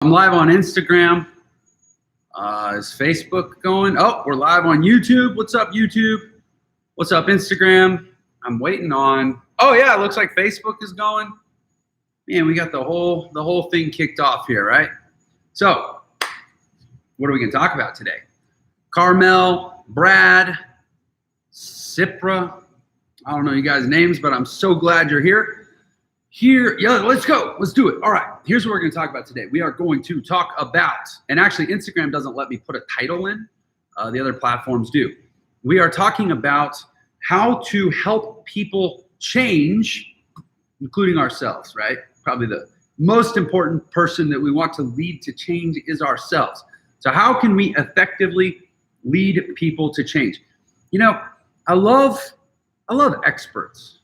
I'm live on Instagram. Is Facebook going? Oh, we're live on YouTube. What's up, YouTube? What's up, Instagram? I'm waiting on. Oh yeah, it looks like Facebook is going. Man, we got the whole thing kicked off here, right? So, what are we gonna talk about today? Carmel, Brad, Cipra. I don't know you guys' names, but I'm so glad you're here. Yeah, let's go. Let's do it. All right, here's what we're going to talk about today. We are going to talk about, and actually Instagram doesn't let me put a title in. The other platforms do. We are talking about how to help people change, including ourselves, right? Probably the most important person that we want to lead to change is ourselves. So how can we effectively lead people to change? You know, I love experts.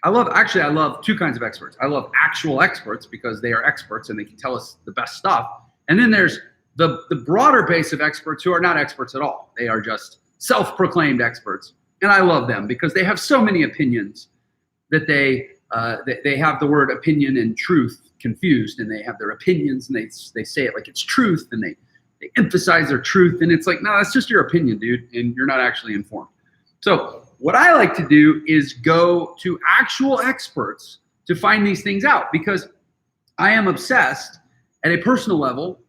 I love two kinds of experts. I love actual experts because they are experts and they can tell us the best stuff. And then there's the broader base of experts who are not experts at all. They are just self-proclaimed experts. And I love them because they have so many opinions that they have the word opinion and truth confused, and they have their opinions and they say it like it's truth, and they emphasize their truth. And it's like, no, that's just your opinion, dude, and you're not actually informed. So what I like to do is go to actual experts to find these things out, because I am obsessed at a personal level.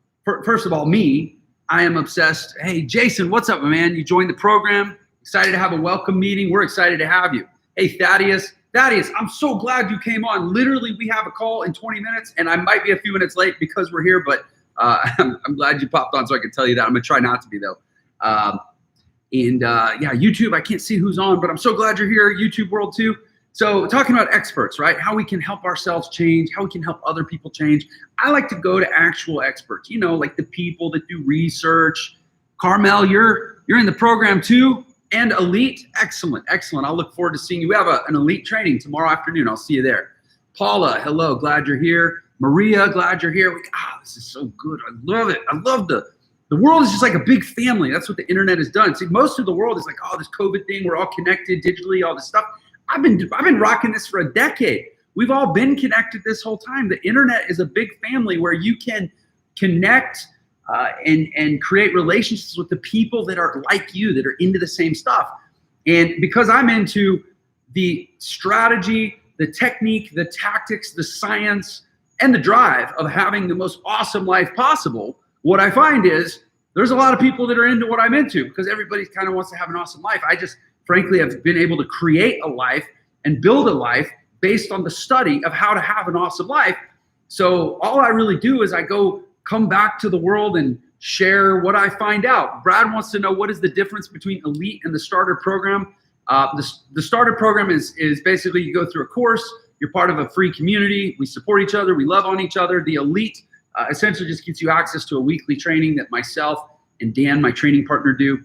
First of all, I am obsessed. Hey, Jason, what's up, man? You joined the program. Excited to have a welcome meeting. We're excited to have you. Hey, Thaddeus, I'm so glad you came on. Literally, we have a call in 20 minutes, and I might be a few minutes late because we're here, but I'm glad you popped on so I can tell you that. I'm going to try not to be, though. Yeah, YouTube, I can't see who's on, but I'm so glad you're here, YouTube world too. So talking about experts, right? How we can help ourselves change, how we can help other people change. I like to go to actual experts, you know, like the people that do research. Carmel, you're in the program too, and Elite, excellent. I'll look forward to seeing you. We have an Elite training tomorrow afternoon. I'll see you there. Paula, hello, glad you're here. Maria, glad you're here. This is so good. I love it. I love the world is just like a big family. That's what the internet has done. See, most of the world is like, oh, this COVID thing, we're all connected digitally, all this stuff. I've been rocking this for a decade. We've all been connected this whole time. The internet is a big family where you can connect and create relationships with the people that are like you, that are into the same stuff. And because I'm into the strategy, the technique, the tactics, the science, and the drive of having the most awesome life possible, what I find is there's a lot of people that are into what I'm into, because everybody kind of wants to have an awesome life. I just, frankly, have been able to create a life and build a life based on the study of how to have an awesome life. So all I really do is I come back to the world and share what I find out. Brad wants to know, what is the difference between Elite and the starter program? The starter program is basically you go through a course, you're part of a free community, we support each other, we love on each other. The Elite essentially just gives you access to a weekly training that myself and Dan, my training partner, do.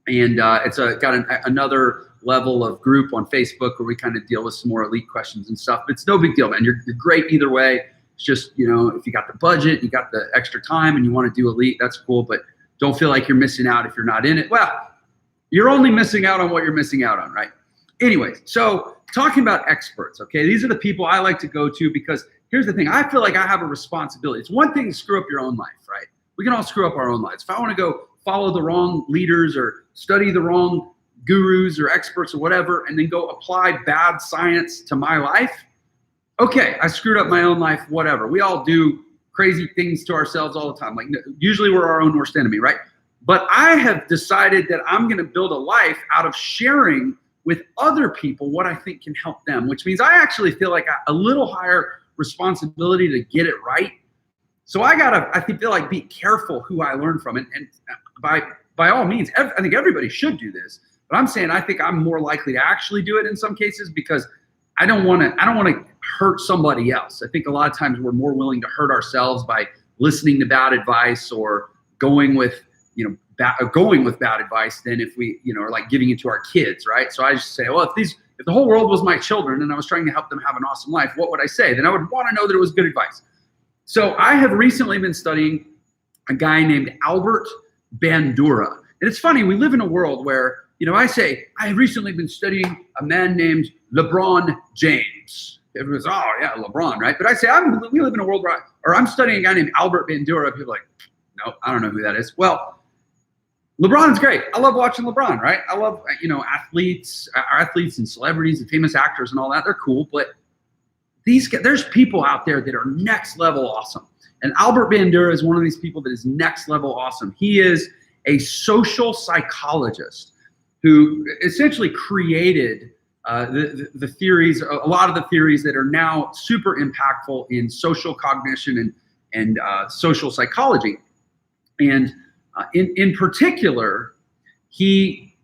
And it's got another level of group on Facebook where we kind of deal with some more Elite questions and stuff. But it's no big deal, man. You're great either way. It's just, you know, if you got the budget, you got the extra time, and you want to do Elite, that's cool. But don't feel like you're missing out if you're not in it. Well, you're only missing out on what you're missing out on, right? Anyways, so talking about experts, okay? These are the people I like to go to, because here's the thing. I feel like I have a responsibility. It's one thing to screw up your own life, right? We can all screw up our own lives. If I want to go follow the wrong leaders or study the wrong gurus or experts or whatever, and then go apply bad science to my life, okay, I screwed up my own life, whatever. We all do crazy things to ourselves all the time. Like, usually we're our own worst enemy, right? But I have decided that I'm going to build a life out of sharing with other people what I think can help them, which means I actually feel like a little higher responsibility to get it right. So I feel like be careful who I learn from. And by all means, I think everybody should do this. But I'm saying I think I'm more likely to actually do it in some cases, because I don't want to hurt somebody else. I think a lot of times we're more willing to hurt ourselves by listening to bad advice or going with bad advice than if we, are like giving it to our kids, right? So I just say, well, if the whole world was my children and I was trying to help them have an awesome life, what would I say? Then I would want to know that it was good advice. So I have recently been studying a guy named Albert Bandura. And it's funny, we live in a world where, I say, I have recently been studying a man named LeBron James. everyone's, oh yeah, LeBron, right? But I say, we live in a world where, or I'm studying a guy named Albert Bandura. People are like, no, I don't know who that is. Well, LeBron's great. I love watching LeBron, right? I love, athletes and celebrities and famous actors and all that. They're cool, but there's people out there that are next level awesome. And Albert Bandura is one of these people that is next level awesome. He is a social psychologist who essentially created the theories, a lot of the theories that are now super impactful in social cognition and social psychology. And in particular, he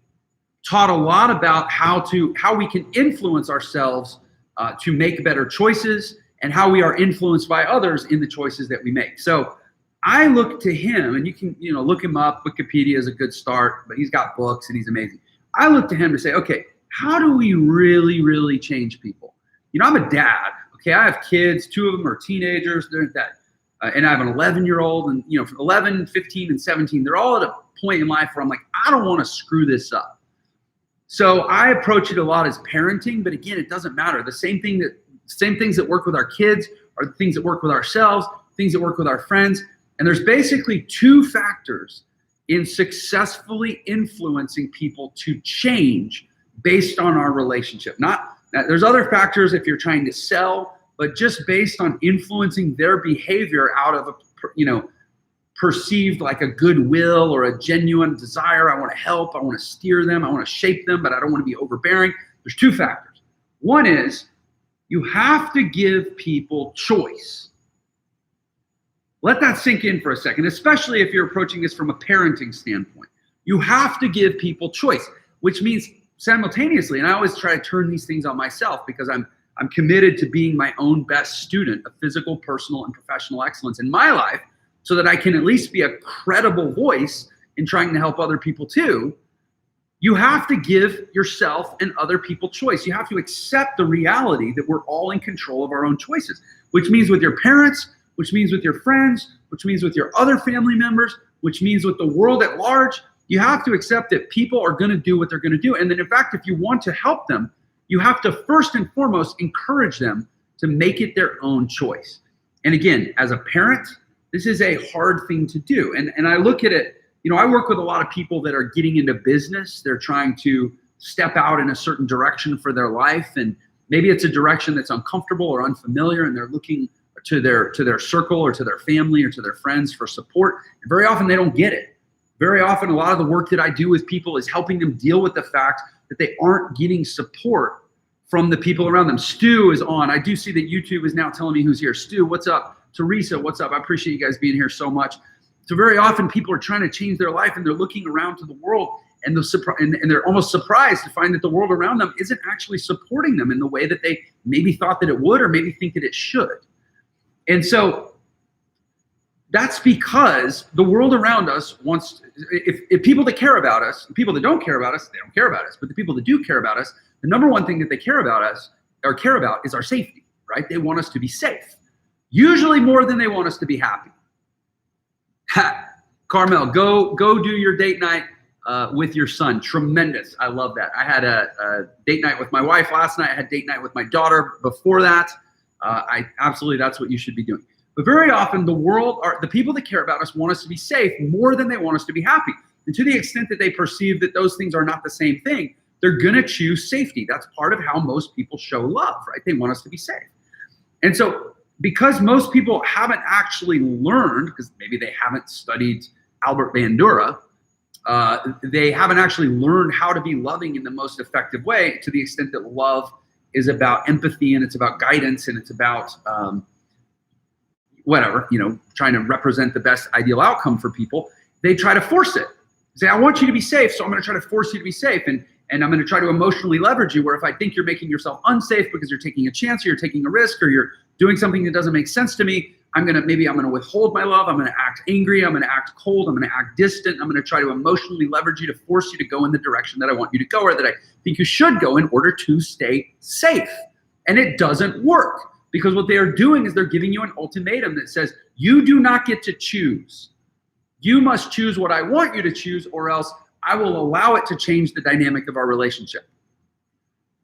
taught a lot about how we can influence ourselves to make better choices, and how we are influenced by others in the choices that we make. So I look to him, and you can look him up. Wikipedia is a good start, but he's got books and he's amazing. I look to him to say, okay, how do we really, really change people? I'm a dad. Okay, I have kids. 2 of them are teenagers. They're that. And I have an 11-year-old, and from 11, 15, and 17, they're all at a point in life where I'm like, I don't want to screw this up. So I approach it a lot as parenting, but again, it doesn't matter. The same things that work with our kids are the things that work with ourselves, things that work with our friends. And there's basically 2 factors in successfully influencing people to change based on our relationship. There's other factors if you're trying to sell, but just based on influencing their behavior out of perceived like a goodwill or a genuine desire. I want to help, I want to steer them, I want to shape them, but I don't want to be overbearing. There's 2 factors. One is you have to give people choice. Let that sink in for a second, especially if you're approaching this from a parenting standpoint. You have to give people choice, which means simultaneously, and I always try to turn these things on myself because I'm committed to being my own best student of physical, personal, and professional excellence in my life, so that I can at least be a credible voice in trying to help other people too. You have to give yourself and other people choice. You have to accept the reality that we're all in control of our own choices, which means with your parents, which means with your friends, which means with your other family members, which means with the world at large. You have to accept that people are going to do what they're going to do. And then in fact, if you want to help them, you have to first and foremost encourage them to make it their own choice. And again, as a parent, this is a hard thing to do. And I look at it, I work with a lot of people that are getting into business. They're trying to step out in a certain direction for their life. And maybe it's a direction that's uncomfortable or unfamiliar, and they're looking to their circle or to their family or to their friends for support. And very often they don't get it. Very often a lot of the work that I do with people is helping them deal with the fact that they aren't getting support from the people around them. Stu is on. I do see that YouTube is now telling me who's here. Stu, what's up? Teresa, what's up? I appreciate you guys being here so much. So very often people are trying to change their life, and they're looking around to the world, and they're almost surprised to find that the world around them isn't actually supporting them in the way that they maybe thought that it would, or maybe think that it should. And so that's because the world around us wants, if people that care about us, people that don't care about us, they don't care about us. But the people that do care about us, the number one thing that they care about is our safety, right? They want us to be safe, usually more than they want us to be happy. Carmel, go do your date night with your son. Tremendous. I love that. I had a date night with my wife last night. I had date night with my daughter before that. Absolutely, that's what you should be doing. But very often the people that care about us want us to be safe more than they want us to be happy. And to the extent that they perceive that those things are not the same thing, they're going to choose safety. That's part of how most people show love, right? They want us to be safe. And so because most people haven't actually learned, because maybe they haven't studied Albert Bandura, they haven't actually learned how to be loving in the most effective way, to the extent that love is about empathy, and it's about guidance, and it's about trying to represent the best ideal outcome for people. They try to force it. Say, I want you to be safe, so I'm going to try to force you to be safe, and I'm going to try to emotionally leverage you, where if I think you're making yourself unsafe because you're taking a chance, or you're taking a risk, or you're doing something that doesn't make sense to me, I'm going to withhold my love. I'm going to act angry. I'm going to act cold. I'm going to act distant. I'm going to try to emotionally leverage you to force you to go in the direction that I want you to go, or that I think you should go, in order to stay safe. And it doesn't work, because what they are doing is they're giving you an ultimatum that says, you do not get to choose. You must choose what I want you to choose, or else I will allow it to change the dynamic of our relationship.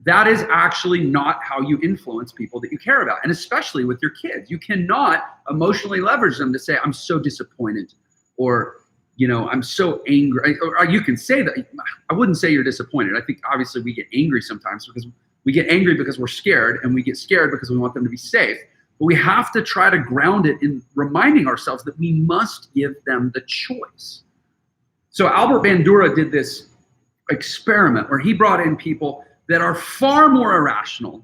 that is actually not how you influence people that you care about. And especially with your kids, you cannot emotionally leverage them to say, I'm so disappointed, or, you know, I'm so angry. Or you can say that. I wouldn't say you're disappointed. I think obviously we get angry sometimes because we get angry because we're scared, and we get scared because we want them to be safe. But we have to try to ground it in reminding ourselves that we must give them the choice. So Albert Bandura did this experiment where he brought in people that are far more irrational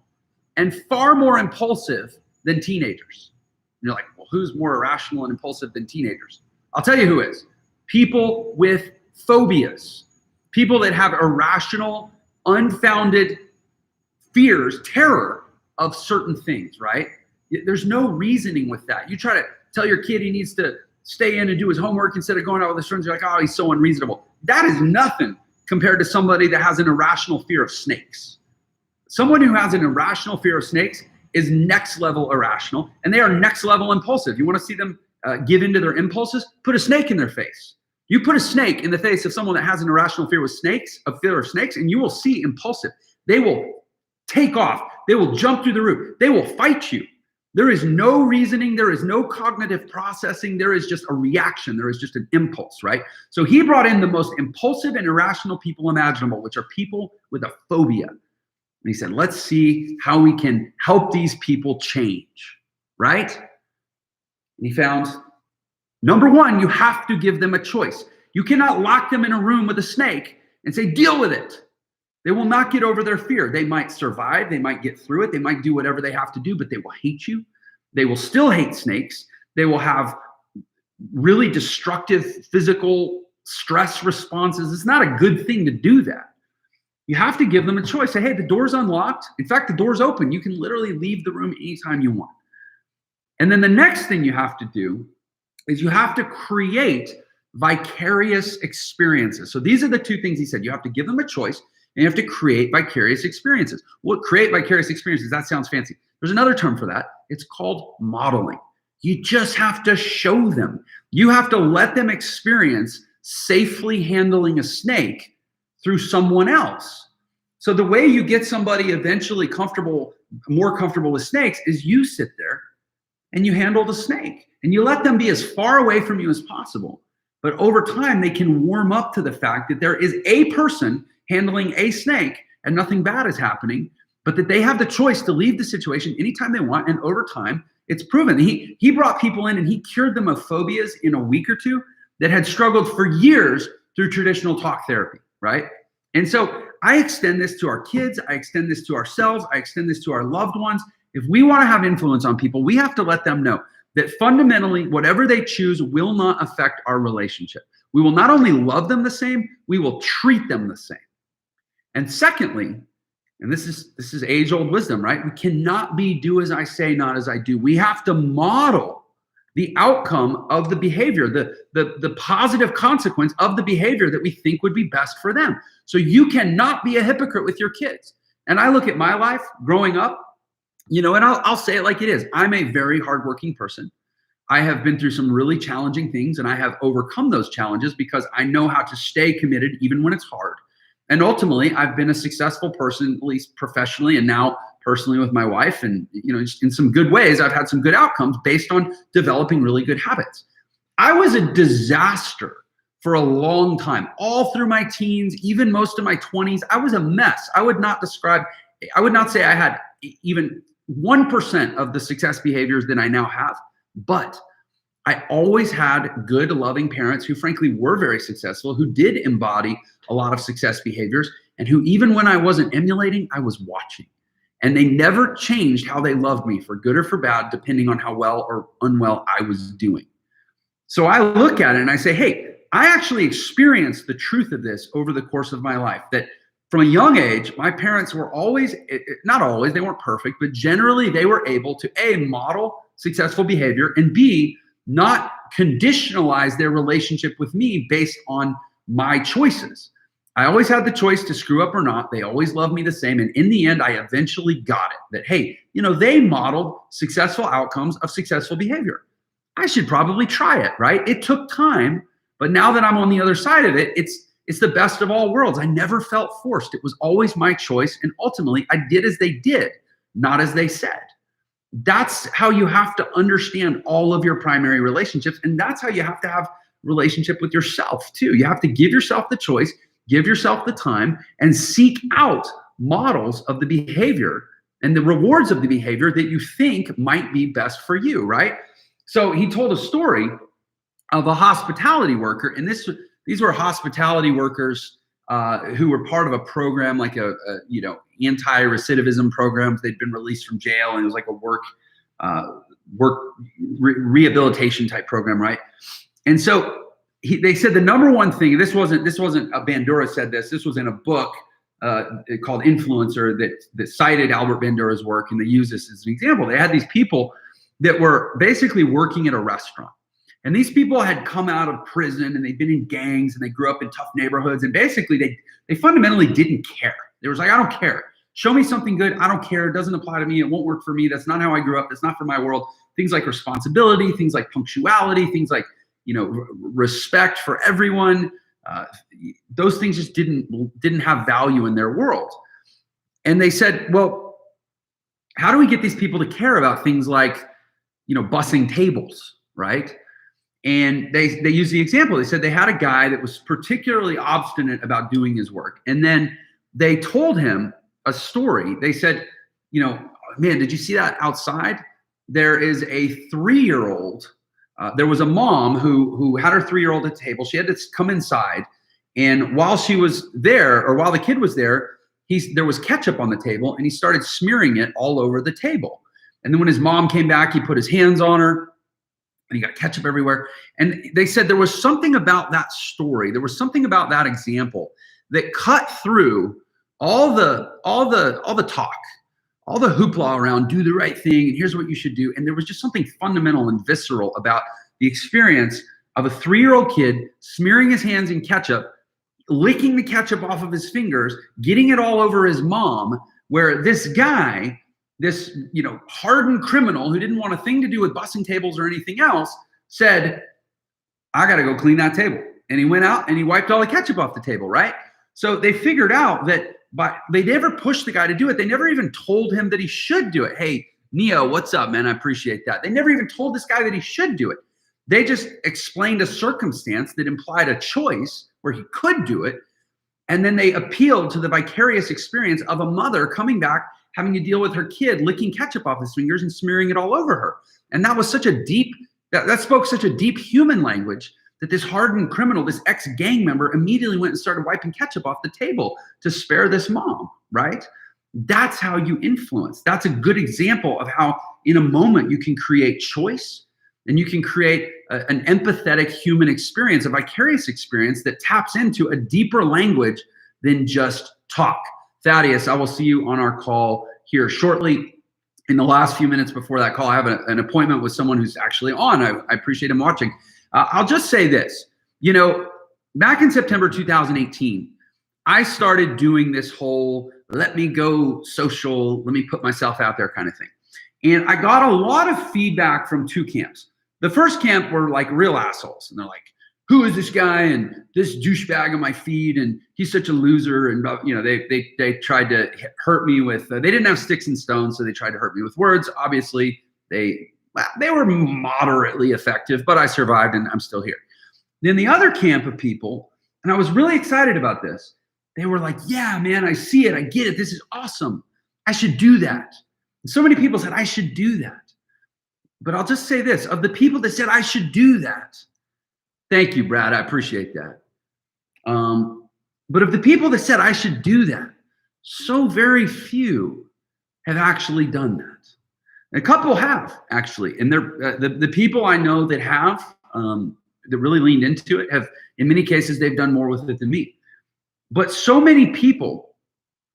and far more impulsive than teenagers. And you're like, well, who's more irrational and impulsive than teenagers? I'll tell you who is. People with phobias. People that have irrational, unfounded fears, terror of certain things, right? There's no reasoning with that. You try to tell your kid he needs to stay in and do his homework instead of going out with his friends. You're like, oh, he's so unreasonable. That is nothing compared to somebody that has an irrational fear of snakes. Someone who has an irrational fear of snakes is next level irrational, and they are next level impulsive. You want to see them give into their impulses? Put a snake in their face. You put a snake in the face of someone that has an irrational fear of snakes, and you will see impulsive. They will take off. They will jump through the roof. They will fight you. There is no reasoning. There is no cognitive processing. There is just a reaction. There is just an impulse, right? So he brought in the most impulsive and irrational people imaginable, which are people with a phobia. And he said, let's see how we can help these people change, right? And he found, number one, you have to give them a choice. You cannot lock them in a room with a snake and say, deal with it. They will not get over their fear. They might survive. They might get through it. They might do whatever they have to do, but they will hate you. They will still hate snakes. They will have really destructive physical stress responses. It's not a good thing to do that. You have to give them a choice. Say, hey, the door's unlocked. In fact, the door's open. You can literally leave the room anytime you want. And then the next thing you have to do is you have to create vicarious experiences. So these are the two things he said. You have to give them a choice, and you have to create vicarious experiences. What create vicarious experiences? That sounds fancy. There's another term for that. It's called modeling. You just have to show them. You have to let them experience safely handling a snake through someone else. So the way you get somebody eventually more comfortable with snakes is you sit there and you handle the snake and you let them be as far away from you as possible. But over time, they can warm up to the fact that there is a person handling a snake and nothing bad is happening, but that they have the choice to leave the situation anytime they want. And over time, it's proven. He brought people in and he cured them of phobias in a week or two that had struggled for years through traditional talk therapy, right? And so I extend this to our kids. I extend this to ourselves. I extend this to our loved ones. If we want to have influence on people, we have to let them know that fundamentally, whatever they choose will not affect our relationship. We will not only love them the same, we will treat them the same. And secondly, and this is age-old wisdom, right? We cannot be do as I say, not as I do. We have to model the outcome of the behavior, the positive consequence of the behavior that we think would be best for them. So you cannot be a hypocrite with your kids. And I look at my life growing up, you know, and I'll say it like it is. I'm a very hardworking person. I have been through some really challenging things, and I have overcome those challenges because I know how to stay committed even when it's hard. And ultimately, I've been a successful person, at least professionally, and now personally with my wife. And, you know, in some good ways, I've had some good outcomes based on developing really good habits. I was a disaster for a long time, all through my teens, even most of my 20s. I was a mess. I would not say I had even 1% of the success behaviors that I now have, but I always had good, loving parents who frankly were very successful, who did embody a lot of success behaviors, and who even when I wasn't emulating, I was watching. And they never changed how they loved me, for good or for bad, depending on how well or unwell I was doing. So I look at it and I say, hey, I actually experienced the truth of this over the course of my life, that from a young age, my parents were always, not always, they weren't perfect, but generally they were able to A, model successful behavior, and B, not conditionalize their relationship with me based on my choices. I always had the choice to screw up or not. They always loved me the same. And in the end, I eventually got it that, hey, you know, they modeled successful outcomes of successful behavior. I should probably try it, right? It took time, but now that I'm on the other side of it, it's the best of all worlds. I never felt forced. It was always my choice. And ultimately, I did as they did, not as they said. That's how you have to understand all of your primary relationships. And that's how you have to have relationship with yourself too. You have to give yourself the choice, give yourself the time, and seek out models of the behavior and the rewards of the behavior that you think might be best for you, right? So he told a story of a hospitality worker, and these were hospitality workers who were part of a program like a anti-recidivism program. They'd been released from jail, and it was like a rehabilitation type program, right? And so they said the number one thing. This wasn't Bandura said this. This was in a book called Influencer that cited Albert Bandura's work, and they use this as an example. They had these people that were basically working at a restaurant. And these people had come out of prison, and they'd been in gangs, and they grew up in tough neighborhoods. And basically they fundamentally didn't care. They was like, I don't care. Show me something good. I don't care. It doesn't apply to me. It won't work for me. That's not how I grew up. That's not for my world. Things like responsibility, things like punctuality, things like, respect for everyone. Those things just didn't have value in their world. And they said, well, how do we get these people to care about things like, bussing tables, right? And they used the example. They said they had a guy that was particularly obstinate about doing his work. And then they told him a story. They said, man, did you see that outside? There is a 3-year-old. There was a mom who had her 3-year-old at the table. She had to come inside. And while she was there, or while the kid was there, there was ketchup on the table, and he started smearing it all over the table. And then when his mom came back, he put his hands on her, and he got ketchup everywhere. And they said there was something about that story. There was something about that example that cut through all the talk, all the hoopla around do the right thing, and here's what you should do. And there was just something fundamental and visceral about the experience of a 3-year-old kid smearing his hands in ketchup, licking the ketchup off of his fingers, getting it all over his mom, where this guy, this hardened criminal who didn't want a thing to do with bussing tables or anything else, said, I got to go clean that table. And he went out and he wiped all the ketchup off the table, right? So they figured out that they never pushed the guy to do it. They never even told him that he should do it. Hey, Neo, what's up, man? I appreciate that. They never even told this guy that he should do it. They just explained a circumstance that implied a choice where he could do it. And then they appealed to the vicarious experience of a mother coming back, having to deal with her kid licking ketchup off his fingers and smearing it all over her. And that was such a deep, that spoke such a deep human language that this hardened criminal, this ex-gang member, immediately went and started wiping ketchup off the table to spare this mom, right? That's how you influence. That's a good example of how in a moment you can create choice, and you can create an empathetic human experience, a vicarious experience that taps into a deeper language than just talk. Thaddeus, I will see you on our call here shortly. In the last few minutes before that call, I have an appointment with someone who's actually on. I appreciate him watching. I'll just say this, back in September 2018, I started doing this whole let me go social, let me put myself out there kind of thing. And I got a lot of feedback from two camps. The first camp were like real assholes. And they're like, who is this guy? And this douchebag on my feed, and he's such a loser. And they tried to hurt me with, they didn't have sticks and stones, so they tried to hurt me with words. Obviously, they were moderately effective, but I survived and I'm still here. Then the other camp of people, and I was really excited about this, they were like, yeah, man, I see it. I get it. This is awesome. I should do that. And so many people said, I should do that. But I'll just say this, of the people that said, I should do that, thank you, Brad. I appreciate that. But of the people that said, I should do that, so very few have actually done that. A couple have, actually. And they're the people I know that have, that really leaned into it, have, in many cases, they've done more with it than me. But so many people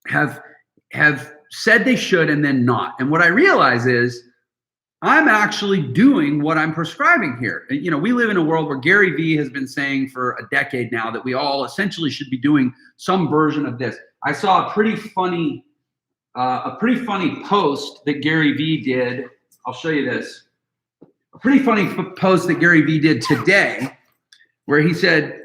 have said they should and then not. And what I realize is I'm actually doing what I'm prescribing here. We live in a world where Gary Vee has been saying for a decade now that we all essentially should be doing some version of this. I saw a pretty funny post that Gary Vee did. I'll show you this. A pretty funny post that Gary Vee did today, where he said,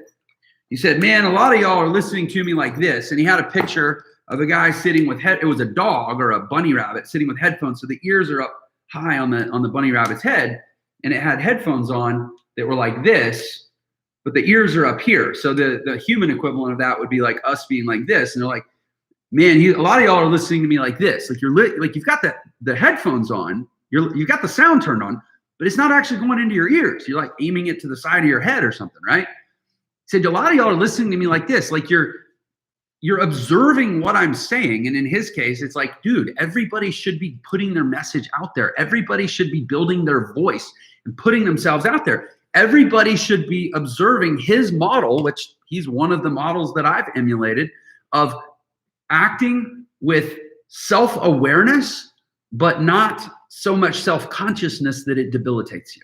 He said, man, a lot of y'all are listening to me like this. And he had a picture of a guy sitting with it was a dog or a bunny rabbit sitting with headphones. So the ears are up high on the bunny rabbit's head. And it had headphones on that were like this, but the ears are up here. So the human equivalent of that would be like us being like this. And they're like, man, a lot of y'all are listening to me like this. Like you've got the headphones on, you've got the sound turned on, but it's not actually going into your ears. You're like aiming it to the side of your head or something, right? He said, a lot of y'all are listening to me like this. Like you're observing what I'm saying. And in his case, it's like, dude, everybody should be putting their message out there. Everybody should be building their voice and putting themselves out there. Everybody should be observing his model, which he's one of the models that I've emulated, of acting with self-awareness, but not so much self-consciousness that it debilitates you.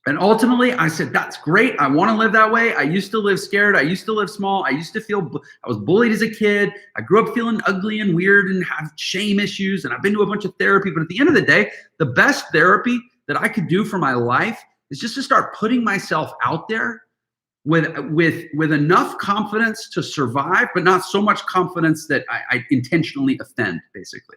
And ultimately, I said, that's great. I want to live that way. I used to live scared. I used to live small. I used to feel, I was bullied as a kid. I grew up feeling ugly and weird and have shame issues. And I've been to a bunch of therapy. But at the end of the day, the best therapy that I could do for my life is just to start putting myself out there with enough confidence to survive, but not so much confidence that I intentionally offend, basically.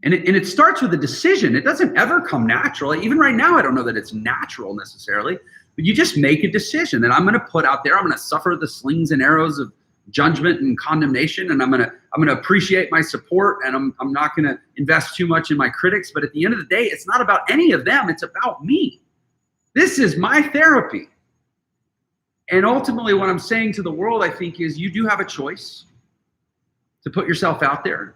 And it starts with a decision. It doesn't ever come natural. Even right now, I don't know that it's natural necessarily, but you just make a decision that I'm going to put out there. I'm going to suffer the slings and arrows of judgment and condemnation, and I'm going to appreciate my support, and I'm not going to invest too much in my critics. But at the end of the day, it's not about any of them. It's about me. This is my therapy. And ultimately, what I'm saying to the world, I think, is you do have a choice to put yourself out there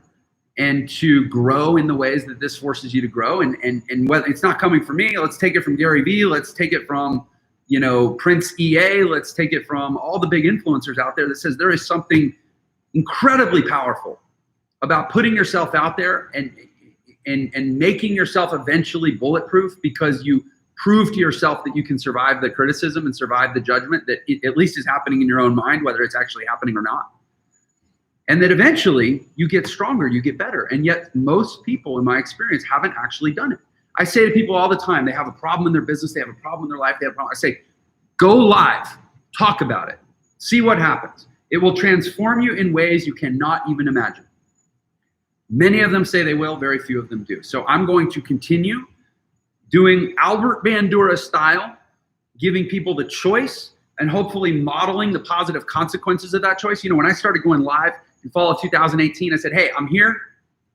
and to grow in the ways that this forces you to grow. And whether it's not coming from me, let's take it from Gary Vee, let's take it from, Prince EA, let's take it from all the big influencers out there that says there is something incredibly powerful about putting yourself out there and making yourself eventually bulletproof, because you prove to yourself that you can survive the criticism and survive the judgment that at least is happening in your own mind, whether it's actually happening or not. And that eventually you get stronger, you get better. And yet most people, in my experience, haven't actually done it. I say to people all the time, they have a problem in their business, they have a problem in their life, they have a problem. I say, go live, talk about it, see what happens. It will transform you in ways you cannot even imagine. Many of them say they will, very few of them do. So I'm going to continue doing Albert Bandura style, giving people the choice and hopefully modeling the positive consequences of that choice. When I started going live in fall of 2018, I said, hey, I'm here.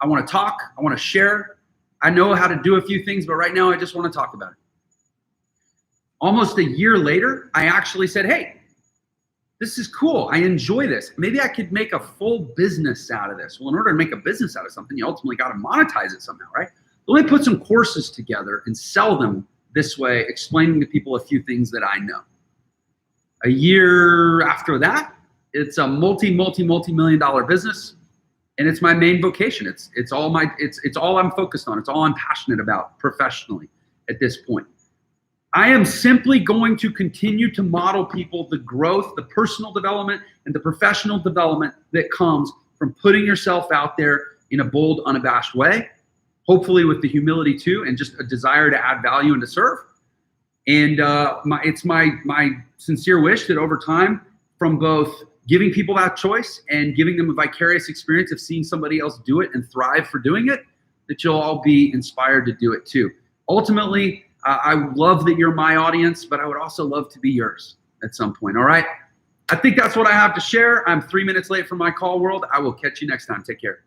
I want to talk. I want to share. I know how to do a few things, but right now I just want to talk about it. Almost a year later, I actually said, hey, this is cool. I enjoy this. Maybe I could make a full business out of this. Well, in order to make a business out of something, you ultimately got to monetize it somehow, right? Let me put some courses together and sell them this way, explaining to people a few things that I know. A year after that, it's a multi-million dollar business, and it's my main vocation. It's all I'm focused on. It's all I'm passionate about professionally at this point. I am simply going to continue to model people the growth, the personal development, and the professional development that comes from putting yourself out there in a bold, unabashed way, hopefully with the humility too, and just a desire to add value and to serve. And it's my sincere wish that over time, from both giving people that choice and giving them a vicarious experience of seeing somebody else do it and thrive for doing it, that you'll all be inspired to do it too. Ultimately, I love that you're my audience, but I would also love to be yours at some point, all right? I think that's what I have to share. I'm 3 minutes late from my call, world. I will catch you next time. Take care.